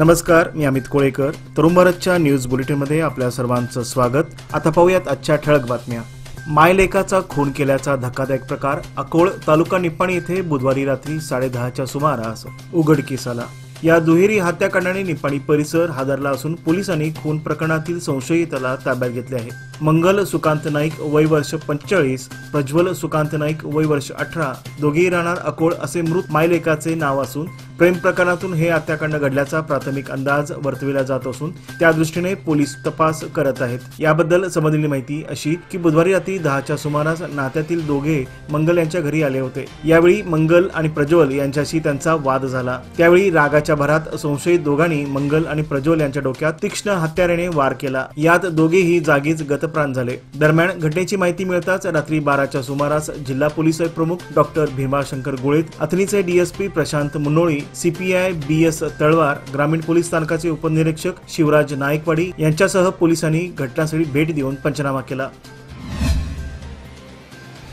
नमस्कार, मी अमित कोळेकर. तरुण भारतच्या न्यूज बुलेटिनमध्ये आपल्या सर्वांचं स्वागत. आता पाहूयात आजच्या ठळक बातम्या. मायलेकाचा खून केल्याचा धक्कादायक प्रकार अकोळ तालुका निपाणी येथे बुधवारी रात्री 10:30च्या सुमारास उघडकीस आला. या दुहेरी हत्याकांडाने निपाणी परिसर हादरला असून पोलिसांनी खून प्रकरणातील संशयिताला ताब्यात घेतले आहे. मंगल सुकांत नाईक वय वर्ष 45, प्रज्वल सुकांत नाईक वय वर्ष 18, दोघेही राहणार अकोळ असे मृत मायलेकाचे नाव असून प्रेम प्रकरणातून हे हत्याकांड घडल्याचा प्राथमिक अंदाज वर्तविला जात असून त्या दृष्टीने पोलीस तपास करत आहेत. याबद्दल समजलेली माहिती अशी की बुधवारी रात्री 10च्या सुमारास नात्यातील दोघे मंगल यांच्या घरी आले होते. यावेळी मंगल आणि प्रज्वल यांच्याशी त्यांचा वाद झाला. त्यावेळी रागाच्या भरात संशयित दोघांनी मंगल आणि प्रज्वल यांच्या डोक्यात तीक्ष्ण हत्याराने वार केला. यात दोघेही जागीच गतप्राण झाले. दरम्यान घटनेची माहिती मिळताच रात्री 12च्या सुमारास जिल्हा पोलीस प्रमुख डॉक्टर भीमाशंकर गुळेत, अथणीचे DSP Prashant Munnoli, CPI BS Talwar, ग्रामीण पोलीस स्थानकाचे उपनिरीक्षक शिवराज नायकवाडी यांच्यासह पोलिसांनी घटनास्थळी भेट देऊन पंचनामा केला.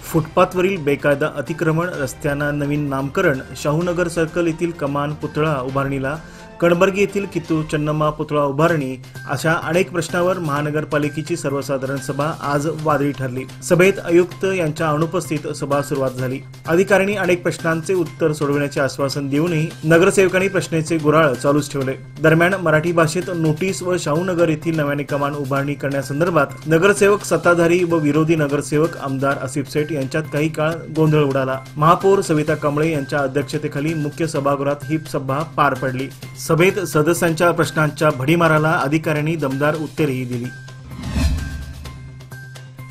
फुटपाथवरील बेकायदा अतिक्रमण, रस्त्यांना नवीन नामकरण, शाहूनगर सर्कल येथील कमान पुतळा उभारणीला, कणबर्गी येथील कित्तू चन्नम्मा पुतळा उभारणी अशा अनेक प्रश्नावर महानगरपालिकेची सर्वसाधारण सभा आज वादळी ठरली. सभेत आयुक्त यांच्या अनुपस्थित सभा सुरुवात झाली. अधिकाऱ्यांनी अनेक प्रश्नांचे उत्तर सोडवण्याचे आश्वासन देऊनही नगरसेवकांनी प्रश्नाचे गुऱ्हाळ चालूच ठेवले. दरम्यान मराठी भाषेत नोटीस व शाहूनगर येथील नव्याने कमान उभारणी करण्यासंदर्भात नगरसेवक, सत्ताधारी व विरोधी नगरसेवक आमदार आसिफ शेठ यांच्यात काही काळ गोंधळ उडाला. महापौर सविता कांबळे यांच्या अध्यक्षतेखाली मुख्य सभागृहात ही सभा पार पडली. सभेत सदस्यांच्या प्रश्नांच्या भडीमाराला अधिकाऱ्यांनी दमदार उत्तरेही दिली.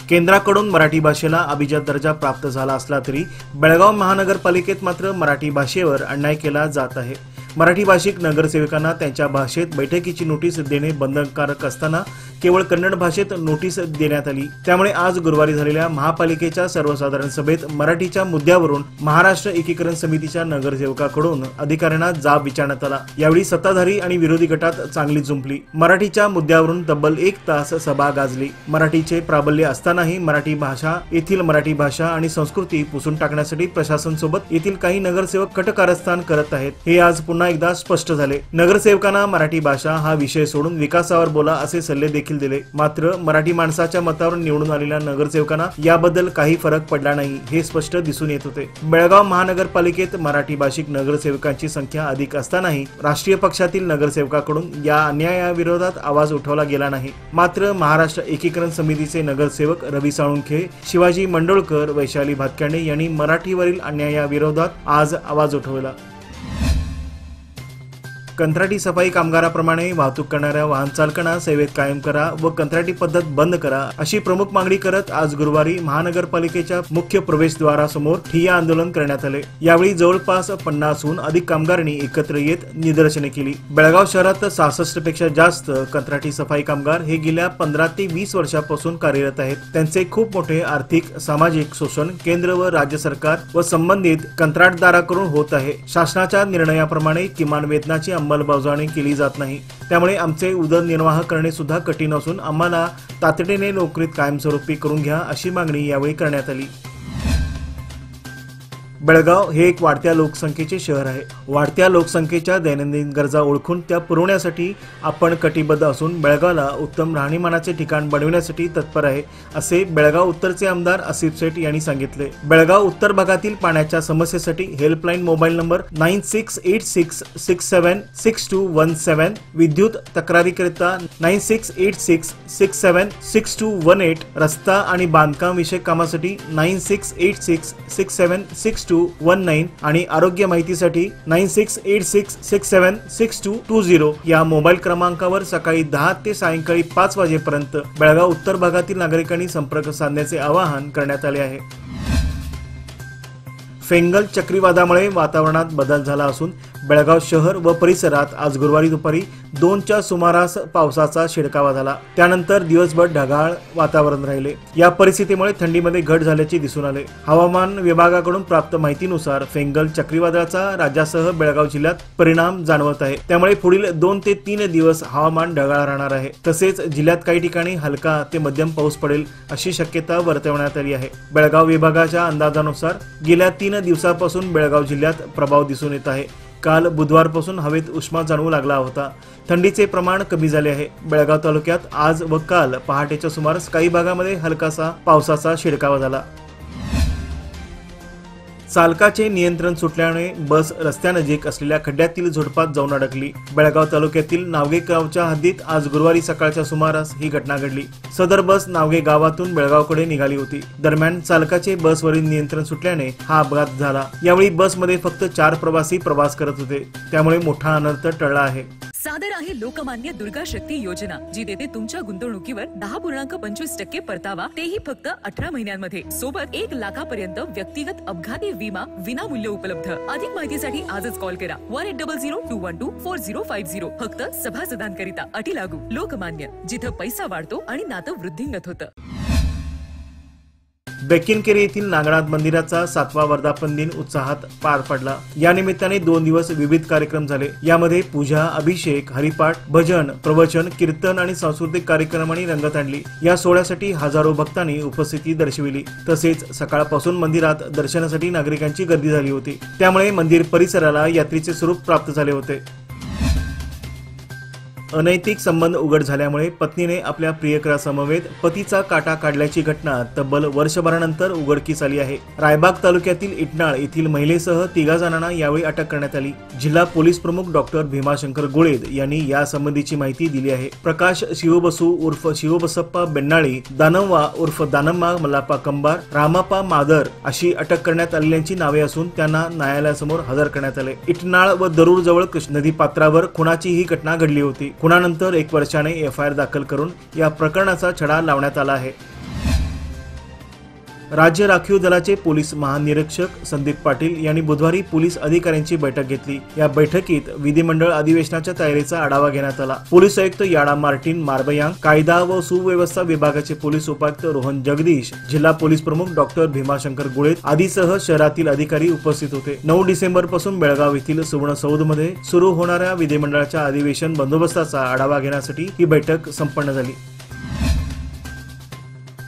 केंद्राकडून मराठी भाषेला अभिजात दर्जा प्राप्त झाला असला तरी बेळगाव महानगरपालिकेत मात्र मराठी भाषेवर अन्याय केला जात आहे. मराठी भाषिक नगरसेवकांना त्यांच्या भाषेत बैठकीची नोटीस देणे बंधनकारक असताना केवळ कन्नड भाषेत नोटीस देण्यात आली. त्यामुळे आज गुरुवारी झालेल्या महापालिकेच्या सर्वसाधारण सभेत मराठीच्या मुद्द्यावरून महाराष्ट्र एकीकरण समितीच्या नगरसेवकाकडून अधिकाऱ्यांना जाब विचारण्यात आला. यावेळी सत्ताधारी आणि विरोधी गटात चांगली जुंपली. मराठीच्या मुद्द्यावरून तब्बल 1 तास सभा गाजली. मराठीचे प्राबल्य असतानाही येथील मराठी भाषा आणि संस्कृती पुसून टाकण्यासाठी प्रशासन सोबत येथील काही नगरसेवक कटकारस्थान करत आहेत, हे आज पुन्हा एकदा स्पष्ट झाले. नगरसेवकांना मराठी भाषा हा विषय सोडून विकासावर बोला असे सल्ले देखील दिले. मात्र मराठी माणसाच्या मतावर निवडून आलेल्या नगरसेवकांना याबद्दल काही फरक पडला नाही, हे स्पष्ट दिसून येत होते. बेळगाव महानगरपालिकेत मराठी भाषिक नगरसेवकांची संख्या अधिक असतानाही राष्ट्रीय पक्षातील नगरसेवकाकडून या अन्यायाविरोधात आवाज उठवला गेला नाही. मात्र महाराष्ट्र एकीकरण समितीचे नगरसेवक रवी साळुंखे, शिवाजी मंडोळकर, वैशाली भातकांडे यांनी मराठीवरील अन्यायाविरोधात आज आवाज उठवला. कंत्राटी सफाई कामगाराप्रमाणे वाहतूक करणाऱ्या वाहन चालकांना सेवेत कायम करा व कंत्राटी पद्धत बंद करा अशी प्रमुख मागणी करत आज गुरुवारी महानगरपालिकेच्या मुख्य प्रवेशद्वारासमोर ठिय्या आंदोलन करण्यात आले. यावेळी जवळपास 50हून अधिक कामगारांनी एकत्र येत निदर्शने केली. बेळगाव शहरात 66 पेक्षा जास्त कंत्राटी सफाई कामगार हे गेल्या 15 ते 20 वर्षापासून कार्यरत आहेत. त्यांचे खूप मोठे आर्थिक सामाजिक शोषण केंद्र व राज्य सरकार व संबंधित कंत्राटदाराकडून होत आहे. शासनाच्या निर्णयाप्रमाणे किमान वेतनाची अंमलबजावणी केली जात नाही. त्यामुळे आमचे उदरनिर्वाह करणे सुद्धा कठीण असून आम्हाला तातडीने नोकरीत कायमस्वरूपी करून घ्या अशी मागणी यावेळी करण्यात आली. बेळगाव हे एक वाढत्या लोकसंख्येचे शहर आहे. वाढत्या लोकसंख्येच्या दैनंदिन गरजा ओळखून त्या पुरवण्यासाठी आपण कटिबद्ध असून बेळगावला उत्तम राहणीमानाचे ठिकाण बनविण्यासाठी तत्पर आहे, असे बेळगाव उत्तरचे आमदार आसिफ शेठ यांनी सांगितले. बेळगाव उत्तर भागातील पाण्याच्या समस्येसाठी हेल्पलाईन मोबाईल नंबर 9686676217, विद्युत तक्रारीकरिता 9686676218, रस्ता आणि बांधकाम विषयक कामासाठी 9686676219 आणि आरोग्य माहितीसाठी 9686676220 या मोबाईल क्रमांकावर सकाळी 10 ते सायंकाळी 5 वाजेपर्यंत बेळगाव उत्तर भागातील नागरिकांनी संपर्क साधण्याचे आवाहन करण्यात आले आहे. फेंगल चक्रीवादळामुळे वातावरणात बदल झाला असून बेळगाव शहर व परिसरात आज गुरुवारी दुपारी 2च्या सुमारास पावसाचा शिडकावा झाला. त्यानंतर दिवसभर ढगाळ वातावरण राहिले. या परिस्थितीमुळे थंडीमध्ये घट झाल्याचे दिसून आले. हवामान विभागाकडून प्राप्त माहितीनुसार फेंगल चक्रीवादळाचा राज्यासह बेळगाव जिल्ह्यात परिणाम जाणवत आहे. त्यामुळे पुढील 2 ते 3 दिवस हवामान ढगाळ राहणार आहे. तसेच जिल्ह्यात काही ठिकाणी हलका ते मध्यम पाऊस पडेल अशी शक्यता वर्तवण्यात आली आहे. बेळगाव विभागाच्या अंदाजानुसार गेल्या 3 दिवसापासून बेळगाव जिल्ह्यात प्रभाव दिसून येत आहे. काल बुधवारपासून हवेत उष्मा जाणवू लागला होता। थंडीचे प्रमाण कमी झाले आहे। बेळगाव तालुक्यात आज व काल पहाटेच्या सुमारास काही भागामध्ये हलकासा पावसाचा शिडकावा झाला। चालकाचे नियंत्रण सुटल्याने बस रस्त्यानजीक असलेल्या खड्ड्यातील झोडपात जाऊन अडकली। बेळगाव तालुक्यातील नावगे गावच्या हद्दीत आज गुरुवारी सकाळच्या सुमारास ही घटना घडली। सदर बस नावगे गावातून बेळगावकडे निघाली होती। दरम्यान चालकाचे बसवरील नियंत्रण सुटल्याने हा अपघात झाला। यावेळी बसमध्ये फक्त 4 प्रवासी प्रवास करत होते, त्यामुळे मोठा अनर्थ टळला आहे। सादर आहे लोकमान्य दुर्गा शक्ती योजना, जी देते तुमच्या गुंतवणुकीवर 10.25% परतावा, तेही फक्त 18 महिन्यांमध्ये। सोबत 1 लाखापर्यंत व्यक्तिगत अपघाती विमा विनामूल्य उपलब्ध। अधिक माहितीसाठी आजच कॉल करा 1800-212-4050। फक्त सभासदांकरिता, अटी लागू। लोकमान्य, जिथं पैसा वाढतो आणि नातं वृद्धिंगत होतं। बेकिनकेरी येथील नागनाथ मंदिराचा 7वा वर्धापन दिन उत्साहात पार पडला। या निमित्ताने 2 दिवस विविध कार्यक्रम झाले। यामध्ये पूजा, अभिषेक, हरिपाठ, भजन, प्रवचन, कीर्तन आणि सांस्कृतिक कार्यक्रमांनी रंगत आणली। या सोहळ्यासाठी हजारो भक्तांनी उपस्थिती दर्शविली। तसेच सकाळपासून मंदिरात दर्शनासाठी नागरिकांची गर्दी झाली होती, त्यामुळे मंदिर परिसराला यात्रेचे स्वरूप प्राप्त झाले होते। अनैतिक संबंध उघड झाल्यामुळे पत्नीने आपल्या प्रियकरासमवेत पतीचा काटा काढल्याची घटना तब्बल वर्षभरानंतर उघडकीस आली आहे। रायबाग तालुक्यातील इटनाळ येथील महिलेसह 3 जणांना यावेळी अटक करण्यात आली। जिल्हा पोलीस प्रमुख डॉक्टर भीमाशंकर गोळेद यांनी यासंबंधीची माहिती दिली आहे। प्रकाश शिवबसू उर्फ शिवबसप्पा बेन्नाळी, दानव्वा उर्फ दानम्मा मल्लाप्पा कंबार, रामाप्पा मादर अशी अटक करण्यात आलेल्यांची नावे असून त्यांना न्यायालयासमोर हजर करण्यात आले। इटनाळ व दरूर जवळ कृष्णा नदी पात्रावर खुनाची ही घटना घडली होती। खुनानंतर 1 वर्षाने FIR दाखल करून या प्रकरणाचा छडा लावण्यात आला आहे। राज्य राखीव दलाचे पोलीस महानिरीक्षक संदीप पाटील यांनी बुधवारी पोलीस अधिकाऱ्यांची बैठक घेतली। या बैठकीत विधिमंडळ अधिवेशनाच्या तयारीचा आढावा घेण्यात आला। पोलीस आयुक्त याडा मार्टिन मार्बयांग, कायदा व सुव्यवस्था विभागाचे पोलीस उपायुक्त रोहन जगदीश, जिल्हा पोलीस प्रमुख डॉक्टर भीमाशंकर गोळेद आदीसह शहरातील अधिकारी उपस्थित होते। 9 डिसेंबर पासून बेळगाव येथील सुवर्ण सौधमध्ये सुरू होणाऱ्या विधिमंडळाच्या अधिवेशन बंदोबस्ताचा आढावा घेण्यासाठी ही बैठक संपन्न झाली।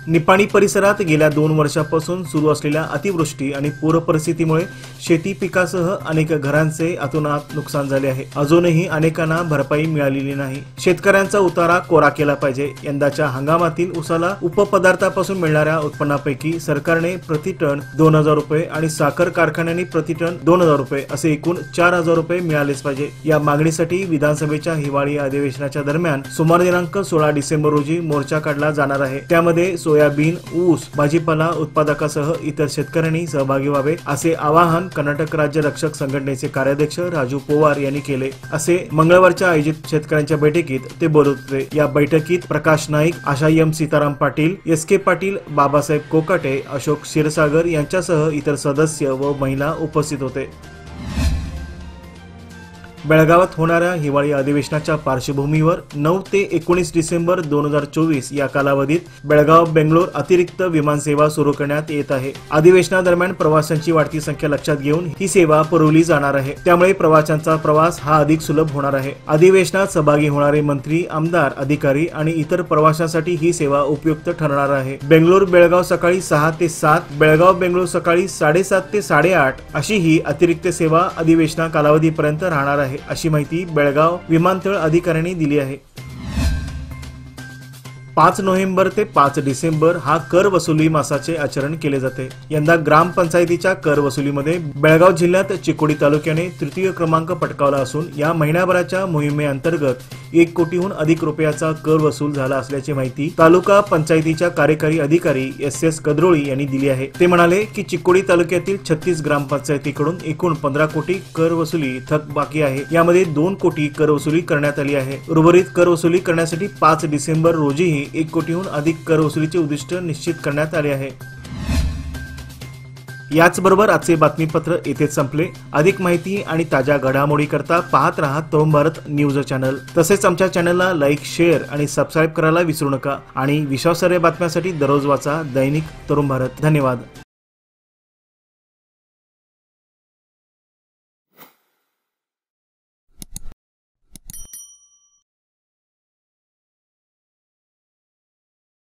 निपाणी परिसरात गेल्या 2 वर्षांपासून सुरू असलेल्या अतिवृष्टी आणि पूर परिस्थितीमुळे शेती पिकासह अनेक घरांचे अतोनात नुकसान झाले आहे। अजूनही अनेकांना भरपाई मिळालेली नाही। शेतकऱ्यांचा उतारा कोरा केला पाहिजे। यंदाच्या हंगामातील उसाला उपपदार्थापासून मिळणाऱ्या उत्पन्नापैकी सरकारने प्रति टन 2000 रुपये आणि साखर कारखान्यांनी प्रति टन 2000 रुपये असे एकूण 4000 रुपये मिळालेच पाहिजे। या मागणीसाठी विधानसभेच्या हिवाळी अधिवेशनाच्या दरम्यान सोमवार दिनांक 16 डिसेंबर रोजी मोर्चा काढला जाणार आहे। त्यामध्ये सोयाबीन, ऊस, भाजीपाला उत्पादकासह इतर शेतकऱ्यांनी सहभागी व्हावे असे आवाहन कर्नाटक राज्य रक्षक संघटनेचे कार्याध्यक्ष राजू पवार यांनी केले, असे मंगळवारच्या आयोजित शेतकऱ्यांच्या बैठकीत ते बोलत होते। या बैठकीत प्रकाश नाईक, आशा एम सीताराम पाटील, SK पाटील, बाबासाहेब कोकाटे, अशोक क्षीरसागर यांच्यासह इतर सदस्य व महिला उपस्थित होते। बेळगावात होणाऱ्या हिवाळी अधिवेशनाच्या पार्श्वभूमीवर 9 ते 19 डिसेंबर 2024 या कालावधीत बेळगाव बेंगलोर अतिरिक्त विमान सेवा सुरू करण्यात येत आहे। अधिवेशनादरम्यान प्रवाशांची वाढती संख्या लक्षात घेऊन ही सेवा पुरवली जाणार आहे, त्यामुळे प्रवाशांचा प्रवास हा अधिक सुलभ होणार आहे। अधिवेशनात सहभागी होणारे मंत्री, आमदार, अधिकारी आणि इतर प्रवाशांसाठी ही सेवा उपयुक्त ठरणार आहे। बेंगलोर बेळगाव सकाळी 6 ते 7, बेळगाव बेंगलोर सकाळी 7:30 ते 8:30 अशी ही अतिरिक्त सेवा अधिवेशना कालावधीपर्यंत राहणार आहे, अशी माहिती बेळगाव विमानतळ अधिकाऱ्यांनी दिली आहे। 5 नोव्हेंबर ते 5 डिसेंबर हा कर वसुली मासाचे आचरण केले जाते। यंदा ग्रामपंचायतीच्या कर वसुलीमध्ये बेळगाव जिल्ह्यात चिकोडी तालुक्याने 3य क्रमांक पटकावला असून या महिन्याभराच्या मोहिमेअंतर्गत 1 कोटीहून अधिक रुपयाचा कर वसूल झाला असल्याची माहिती तालुका पंचायतीच्या कार्यकारी अधिकारी SS कद्रोळी यांनी दिली आहे। ते म्हणाले की चिकोडी तालुक्यातील 36 ग्रामपंचायतीकडून एकूण 15 कोटी कर वसुली थकबाकी आहे। यामध्ये 2 कोटी कर वसुली करण्यात आली आहे। उर्वरित कर वसुली करण्यासाठी 5 डिसेंबर रोजीही 1 कोटीहून अधिक कर वसुलीचे उद्दिष्ट निश्चित करण्यात आले आहे। याचबरोबर आजचे बातमीपत्र येथेच संपले। अधिक माहिती आणि ताज्या घडामोडी करता पाहत रहा तरुण भारत न्यूज चॅनल। तसेच आमच्या चॅनलला लाईक, शेअर आणि सबस्क्राईब करायला विसरू नका आणि विश्वासार्ह बातम्यांसाठी दररोज वाचा दैनिक तरुण भारत। धन्यवाद।